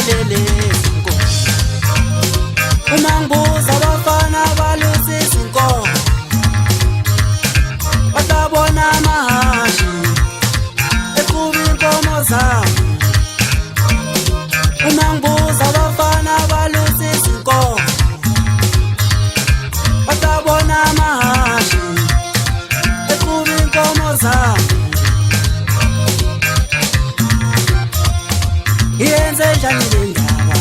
ngitholelele izinkomo. Uma ngibuza abafana balusa izinkomo, batabona amahashi eqhuba inkomo zami. Uma ngibuza abafana balusa izinkomo, batabona amahashi eqhuba inkomo zami. Iyenze njani le ndaba?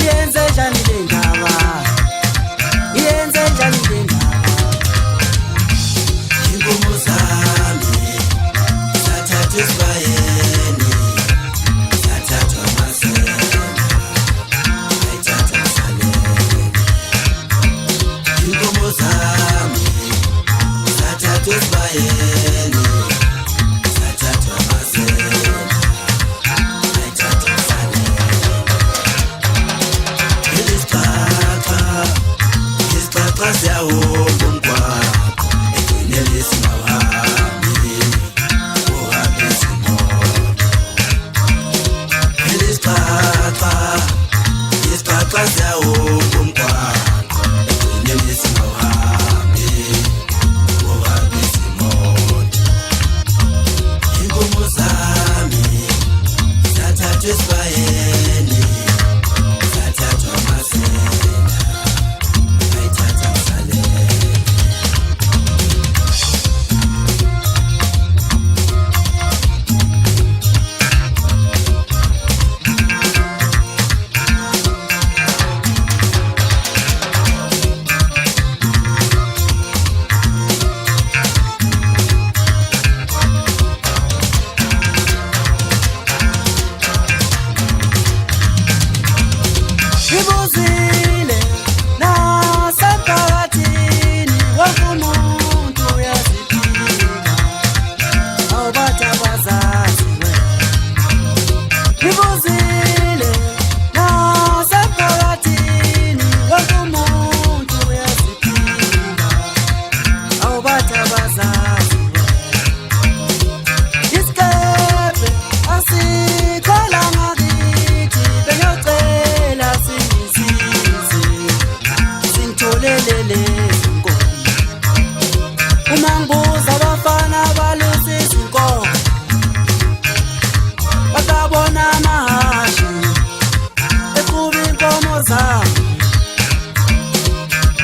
Iyenze njani le ndaba? Iyenze njani le ndaba? Inkomo zami zathathwa esibayeni, zathathwa amasela, ayithatha ngisalele. Inkomo zami zathathwa esibayeni, zathathwa amasela, ayithatha ngisalele. Isixaxa siyawomba umgwaqo, egcineni singawuhambi, uhambe izimoto. Isixaxa siyawomba umgwaqo, egcineni singawuhambi, uhambe izimoto. Inkomo zami zathathwa esibayeni, zathathwa amasela, ayithatha ngisalele. Ngibuzile nasemphakathini, wonke umuntu uyaziphila, awubathi abazazi wena. Ngibuzile nasemphakathini, wonke umuntu uyaziphila, awubathi abazazi wena. Isikebhe asikhola ngakithi, bengiyocela singisize, singitholelele izinkomo. Uma ngibuza abafana balusa izinkomo, batabona amahashi eqhuba inkomo zami.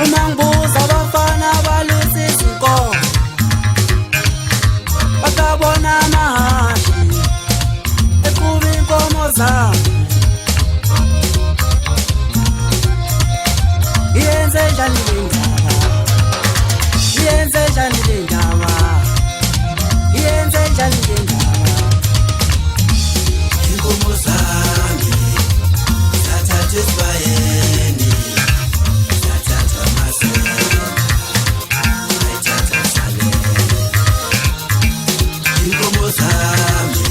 Uma ngibuza abafana balusa izinkomo, batabona amahashi eqhuba inkomo zami. Iyenze njani le ndaba? Iyenze njani le ndaba? Iyenze njani le ndaba? Inkomo zami zathathwa esibayeni, zathathwa amasela, ayithatha ngisalele. Inkomo zami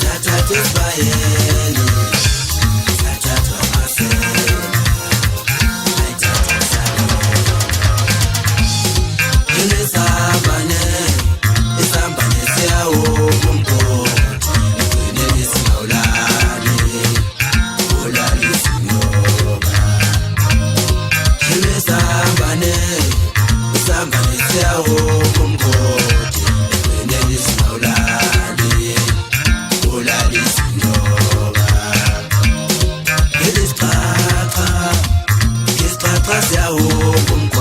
zathathwa esibayeni, zathathwa amasela, ayithatha ngisalele. Isambane siyawomba umgodi, egcineni singawulali, ulali izinyoka. Isambane siyawomba umgodi, egcineni singawulali, ulali izinyoka. Isixaxa siyawomba umgodi,